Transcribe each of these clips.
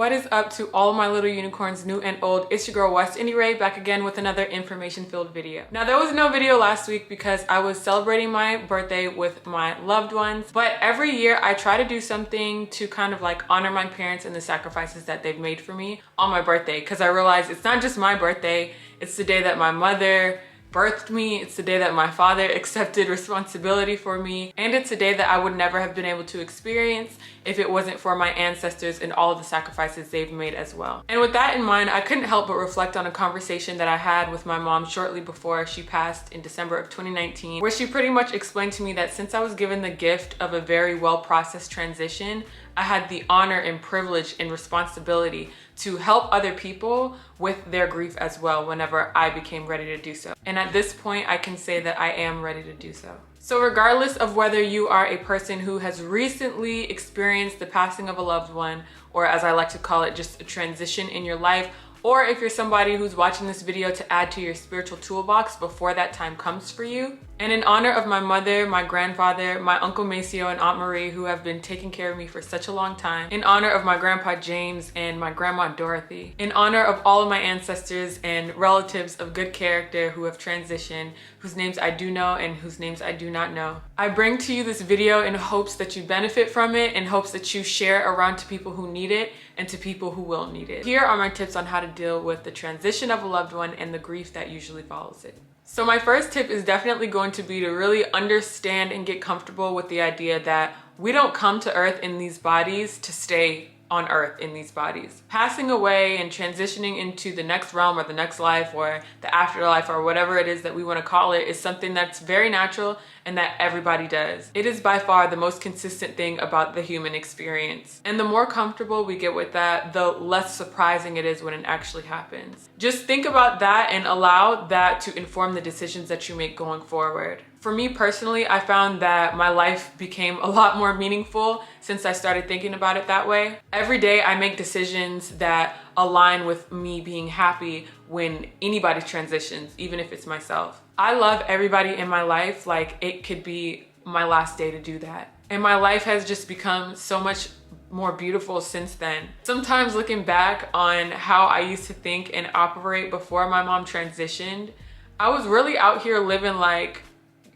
What is up to all of my little unicorns, new and old? It's your girl West Indie Ray, back again with another information-filled video. Now, there was no video last week because I was celebrating my birthday with my loved ones, but every year I try to do something to kind of like honor my parents and the sacrifices that they've made for me on my birthday, because I realize it's not just my birthday, it's the day that my mother birthed me, it's the day that my father accepted responsibility for me, and it's a day that I would never have been able to experience if it wasn't for my ancestors and all of the sacrifices they've made as well. And with that in mind, I couldn't help but reflect on a conversation that I had with my mom shortly before she passed in December of 2019, where she pretty much explained to me that since I was given the gift of a very well-processed transition, I had the honor and privilege and responsibility to help other people with their grief as well whenever I became ready to do so. And at this point, I can say that I am ready to do so. So regardless of whether you are a person who has recently experienced the passing of a loved one, or as I like to call it, just a transition in your life, or if you're somebody who's watching this video to add to your spiritual toolbox before that time comes for you. And in honor of my mother, my grandfather, my Uncle Maceo and Aunt Marie, who have been taking care of me for such a long time, in honor of my Grandpa James and my Grandma Dorothy, in honor of all of my ancestors and relatives of good character who have transitioned, whose names I do know and whose names I do not know, I bring to you this video in hopes that you benefit from it, in hopes that you share around to people who need it and to people who will need it. Here are my tips on how to deal with the transition of a loved one and the grief that usually follows it. So my first tip is definitely going to be to really understand and get comfortable with the idea that we don't come to earth in these bodies to stay on earth in these bodies. Passing away and transitioning into the next realm or the next life or the afterlife or whatever it is that we want to call it is something that's very natural and that everybody does. It is by far the most consistent thing about the human experience. And the more comfortable we get with that, the less surprising it is when it actually happens. Just think about that and allow that to inform the decisions that you make going forward. For me personally, I found that my life became a lot more meaningful since I started thinking about it that way. Every day I make decisions that align with me being happy when anybody transitions, even if it's myself. I love everybody in my life like it could be my last day to do that. And my life has just become so much more beautiful since then. Sometimes looking back on how I used to think and operate before my mom transitioned, I was really out here living like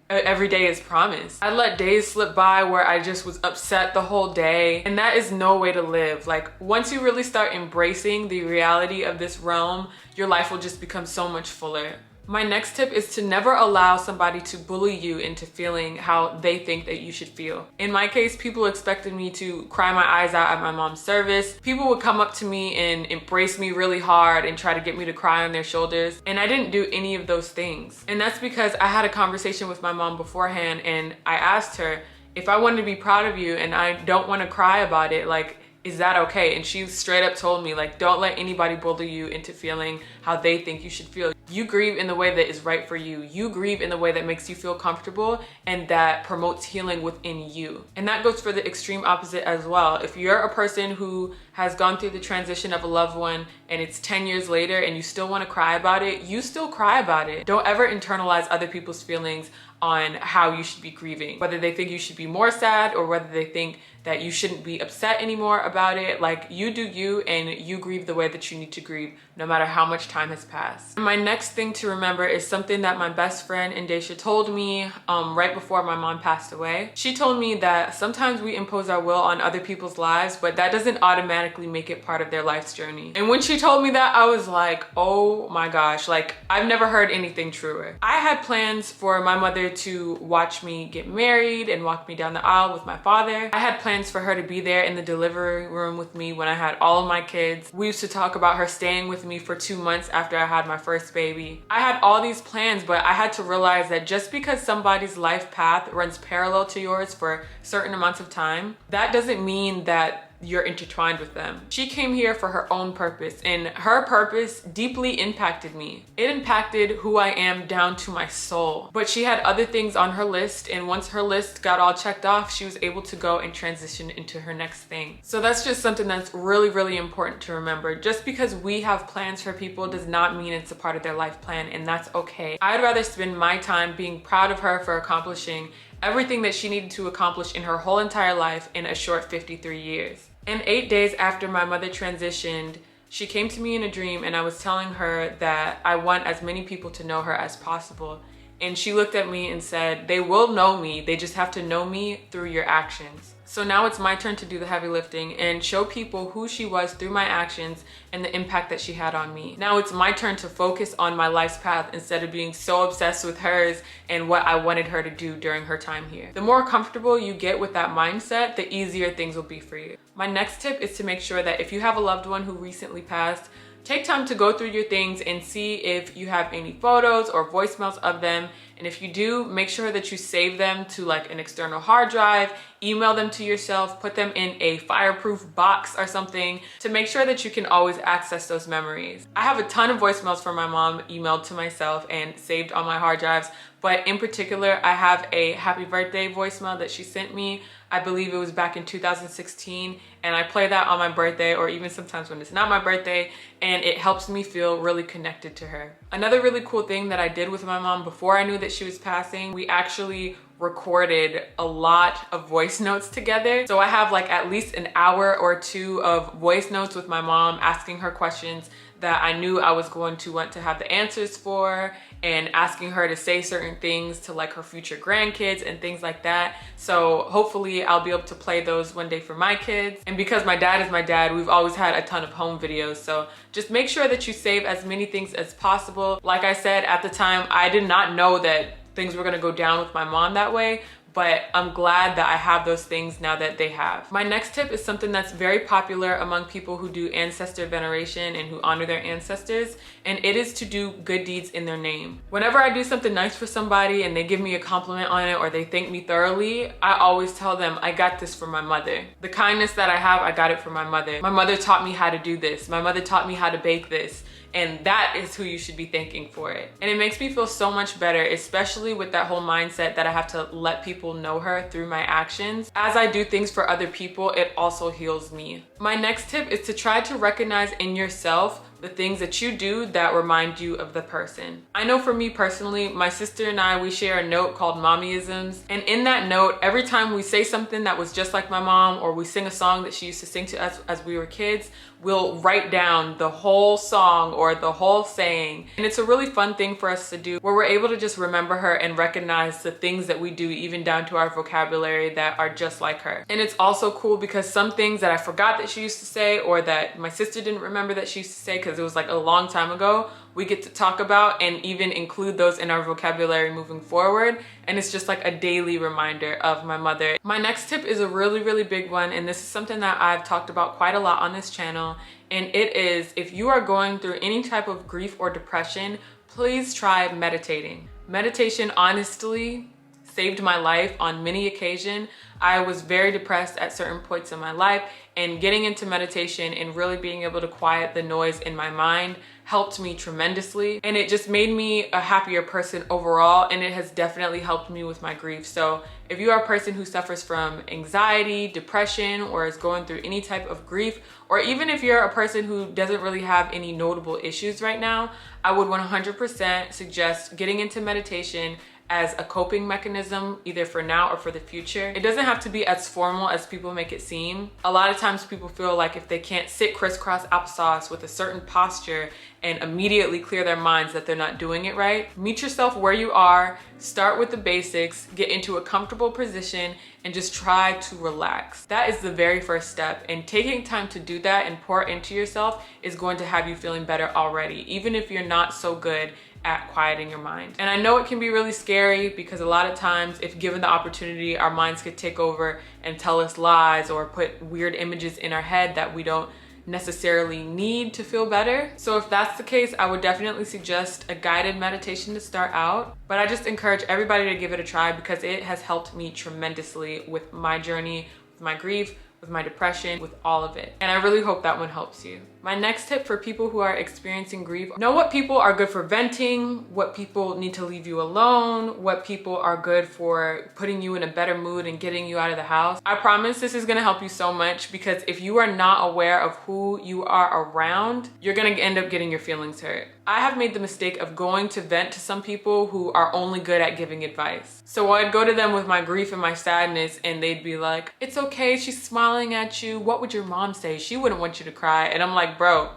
every day is promised. I let days slip by where I just was upset the whole day, and that is no way to live. Like, once you really start embracing the reality of this realm, your life will just become so much fuller. My next tip is to never allow somebody to bully you into feeling how they think that you should feel. In my case, people expected me to cry my eyes out at my mom's service. People would come up to me and embrace me really hard and try to get me to cry on their shoulders. And I didn't do any of those things. And that's because I had a conversation with my mom beforehand and I asked her, if I wanted to be proud of you and I don't want to cry about it, like, is that okay? And she straight up told me, like, don't let anybody bully you into feeling how they think you should feel. You grieve in the way that is right for you. You grieve in the way that makes you feel comfortable and that promotes healing within you. And that goes for the extreme opposite as well. If you're a person who has gone through the transition of a loved one and it's 10 years later and you still want to cry about it, you still cry about it. Don't ever internalize other people's feelings on how you should be grieving, whether they think you should be more sad or whether they think that you shouldn't be upset anymore about it. Like, you do you and you grieve the way that you need to grieve, no matter how much time has passed. And my next thing to remember is something that my best friend Indesha told me right before my mom passed away. She told me that sometimes we impose our will on other people's lives, but that doesn't automatically make it part of their life's journey. And when she told me that, I was like, oh my gosh, like, I've never heard anything truer. I had plans for my mother to watch me get married and walk me down the aisle with my father. I had plans for her to be there in the delivery room with me when I had all of my kids. We used to talk about her staying with me for 2 months after I had my first baby. I had all these plans, but I had to realize that just because somebody's life path runs parallel to yours for certain amounts of time, that doesn't mean that you're intertwined with them. She came here for her own purpose, and her purpose deeply impacted me. It impacted who I am down to my soul. But she had other things on her list, and once her list got all checked off, she was able to go and transition into her next thing. So that's just something that's really, really important to remember. Just because we have plans for people does not mean it's a part of their life plan, and that's okay. I'd rather spend my time being proud of her for accomplishing everything that she needed to accomplish in her whole entire life in a short 53 years. And 8 days after my mother transitioned, she came to me in a dream and I was telling her that I want as many people to know her as possible. And she looked at me and said, they will know me, they just have to know me through your actions. So now it's my turn to do the heavy lifting and show people who she was through my actions and the impact that she had on me. Now it's my turn to focus on my life's path instead of being so obsessed with hers and what I wanted her to do during her time here. The more comfortable you get with that mindset, the easier things will be for you. My next tip is to make sure that if you have a loved one who recently passed, take time to go through your things and see if you have any photos or voicemails of them. And if you do, make sure that you save them to like an external hard drive, email them to yourself, put them in a fireproof box or something to make sure that you can always access those memories. I have a ton of voicemails from my mom emailed to myself and saved on my hard drives, but in particular, I have a happy birthday voicemail that she sent me. I believe it was back in 2016, and I play that on my birthday or even sometimes when it's not my birthday, and it helps me feel really connected to her. Another really cool thing that I did with my mom before I knew that she was passing, we actually recorded a lot of voice notes together. So I have like at least an hour or two of voice notes with my mom asking her questions that I knew I was going to want to have the answers for, and asking her to say certain things to like her future grandkids and things like that. So hopefully I'll be able to play those one day for my kids. And because my dad is my dad, we've always had a ton of home videos. So just make sure that you save as many things as possible. Like I said, at the time, I did not know that things were gonna go down with my mom that way, but I'm glad that I have those things now that they have. My next tip is something that's very popular among people who do ancestor veneration and who honor their ancestors, and it is to do good deeds in their name. Whenever I do something nice for somebody and they give me a compliment on it or they thank me thoroughly, I always tell them, I got this from my mother. The kindness that I have, I got it from my mother. My mother taught me how to do this. My mother taught me how to bake this. And that is who you should be thanking for it. And it makes me feel so much better, especially with that whole mindset that I have to let people know her through my actions. As I do things for other people, it also heals me. My next tip is to try to recognize in yourself the things that you do that remind you of the person. I know for me personally, my sister and I, we share a note called Mommyisms. And in that note, every time we say something that was just like my mom, or we sing a song that she used to sing to us as we were kids, we'll write down the whole song or the whole saying. And it's a really fun thing for us to do where we're able to just remember her and recognize the things that we do, even down to our vocabulary, that are just like her. And it's also cool because some things that I forgot that she used to say, or that my sister didn't remember that she used to say because it was like a long time ago, we get to talk about and even include those in our vocabulary moving forward. And it's just like a daily reminder of my mother. My next tip is a really, really big one. And this is something that I've talked about quite a lot on this channel. And it is, if you are going through any type of grief or depression, please try meditating. Meditation honestly saved my life on many occasions. I was very depressed at certain points in my life, and getting into meditation and really being able to quiet the noise in my mind helped me tremendously, and it just made me a happier person overall, and it has definitely helped me with my grief. So if you are a person who suffers from anxiety, depression, or is going through any type of grief, or even if you're a person who doesn't really have any notable issues right now, I would 100% suggest getting into meditation as a coping mechanism, either for now or for the future. It doesn't have to be as formal as people make it seem. A lot of times people feel like if they can't sit crisscross applesauce with a certain posture and immediately clear their minds, that they're not doing it right. Meet yourself where you are, start with the basics, get into a comfortable position, and just try to relax. That is the very first step, and taking time to do that and pour into yourself is going to have you feeling better already, even if you're not so good at quieting your mind. And I know it can be really scary because a lot of times, if given the opportunity, our minds could take over and tell us lies or put weird images in our head that we don't necessarily need to feel better. So if that's the case, I would definitely suggest a guided meditation to start out. But I just encourage everybody to give it a try because it has helped me tremendously with my journey, with my grief, with my depression, with all of it. And I really hope that one helps you. My next tip for people who are experiencing grief: know what people are good for venting, what people need to leave you alone, what people are good for putting you in a better mood and getting you out of the house. I promise this is gonna help you so much, because if you are not aware of who you are around, you're gonna end up getting your feelings hurt. I have made the mistake of going to vent to some people who are only good at giving advice. So I'd go to them with my grief and my sadness and they'd be like, it's okay, she's smiling at you. What would your mom say? She wouldn't want you to cry. And I'm like, bro,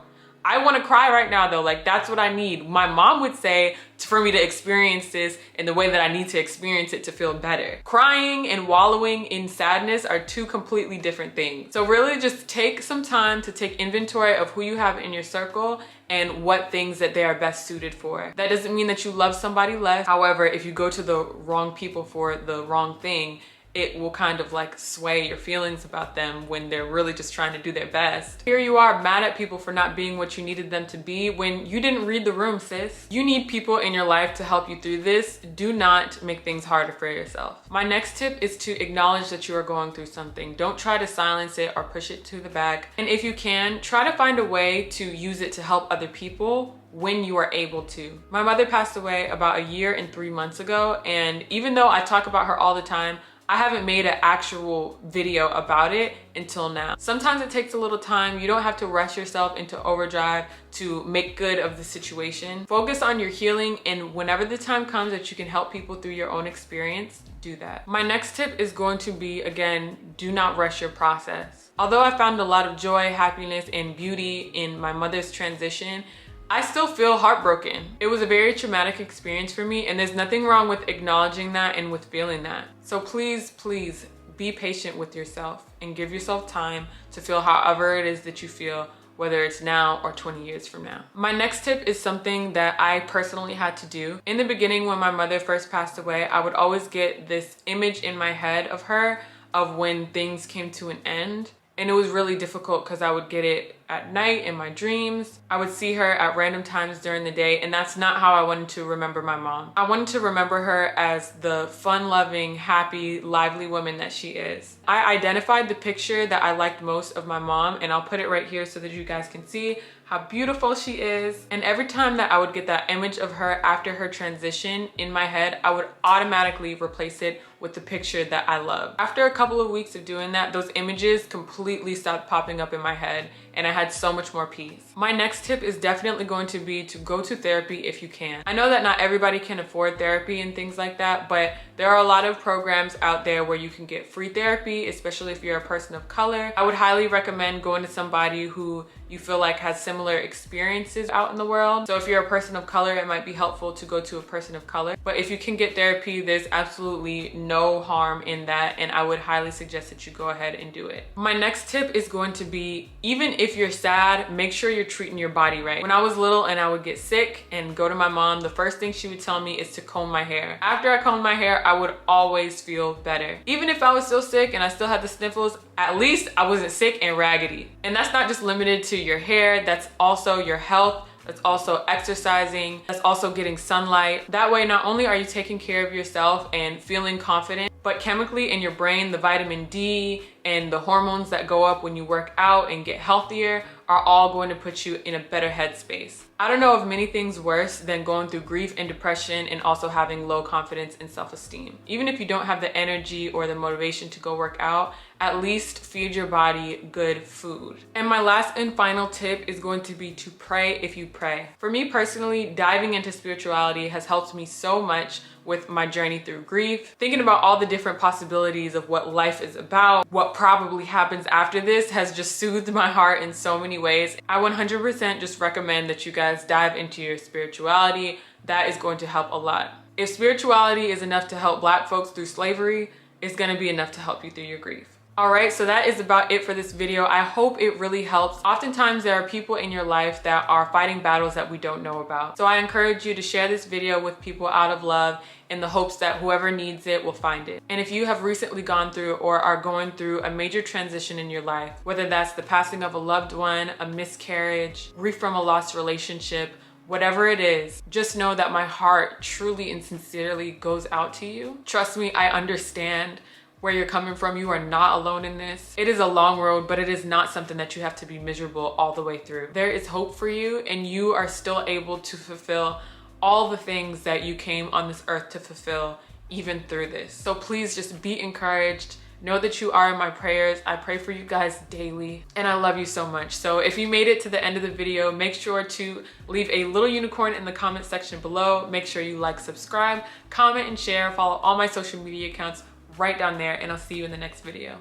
I want to cry right now though. Like, that's what I need. My mom would say for me to experience this in the way that I need to experience it to feel better. Crying and wallowing in sadness are two completely different things. So really just take some time to take inventory of who you have in your circle and what things that they are best suited for. That doesn't mean that you love somebody less. However, if you go to the wrong people for the wrong thing, it will kind of like sway your feelings about them when they're really just trying to do their best. Here you are mad at people for not being what you needed them to be when you didn't read the room, sis. You need people in your life to help you through this. Do not make things harder for yourself. My next tip is to acknowledge that you are going through something. Don't try to silence it or push it to the back. And if you can, try to find a way to use it to help other people when you are able to. My mother passed away about 1 year and 3 months ago, and even though I talk about her all the time, I haven't made an actual video about it until now. Sometimes it takes a little time. You don't have to rush yourself into overdrive to make good of the situation. Focus on your healing, and whenever the time comes that you can help people through your own experience, do that. My next tip is going to be, again, do not rush your process. Although I found a lot of joy, happiness, and beauty in my mother's transition, I still feel heartbroken. It was a very traumatic experience for me, and there's nothing wrong with acknowledging that and with feeling that. So please, please be patient with yourself and give yourself time to feel however it is that you feel, whether it's now or 20 years from now. My next tip is something that I personally had to do. In the beginning, when my mother first passed away, I would always get this image in my head of her of when things came to an end. And it was really difficult because I would get it at night in my dreams. I would see her at random times during the day, and that's not how I wanted to remember my mom. I wanted to remember her as the fun-loving, happy, lively woman that she is. I identified the picture that I liked most of my mom, and I'll put it right here so that you guys can see how beautiful she is. And every time that I would get that image of her after her transition in my head, I would automatically replace it with the picture that I love. After a couple of weeks of doing that, those images completely stopped popping up in my head, and I had so much more peace. My next tip is definitely going to be to go to therapy if you can. I know that not everybody can afford therapy and things like that, but there are a lot of programs out there where you can get free therapy, especially if you're a person of color. I would highly recommend going to somebody who you feel like has similar experiences out in the world. So if you're a person of color, it might be helpful to go to a person of color. But if you can get therapy, there's absolutely no harm in that, and I would highly suggest that you go ahead and do it. My next tip is going to be, even if you're sad, make sure you're treating your body right. When I was little and I would get sick and go to my mom, the first thing she would tell me is to comb my hair. After I combed my hair, I would always feel better. Even if I was still sick and I still had the sniffles, at least I wasn't sick and raggedy. And that's not just limited to your hair, that's also your health. That's also exercising. That's also getting sunlight. That way, not only are you taking care of yourself and feeling confident, but chemically in your brain, the vitamin D and the hormones that go up when you work out and get healthier are all going to put you in a better headspace. I don't know of many things worse than going through grief and depression and also having low confidence and self-esteem. Even if you don't have the energy or the motivation to go work out, at least feed your body good food. And my last and final tip is going to be to pray if you pray. For me personally, diving into spirituality has helped me so much with my journey through grief. Thinking about all the different possibilities of what life is about, what probably happens after this, has just soothed my heart in so many ways. I 100% just recommend that you guys dive into your spirituality. That is going to help a lot. If spirituality is enough to help Black folks through slavery, it's gonna be enough to help you through your grief. All right, so that is about it for this video. I hope it really helps. Oftentimes there are people in your life that are fighting battles that we don't know about. So I encourage you to share this video with people out of love in the hopes that whoever needs it will find it. And if you have recently gone through or are going through a major transition in your life, whether that's the passing of a loved one, a miscarriage, grief from a lost relationship, whatever it is, just know that my heart truly and sincerely goes out to you. Trust me, I understand where you're coming from. You are not alone in this. It is a long road, but it is not something that you have to be miserable all the way through. There is hope for you, and you are still able to fulfill all the things that you came on this earth to fulfill, even through this. So please just be encouraged, know that you are in my prayers. I pray for you guys daily and I love you so much. So if you made it to the end of the video, make sure to leave a little unicorn in the comment section below. Make sure you like, subscribe, comment, and share. Follow all my social media accounts right down there, and I'll see you in the next video.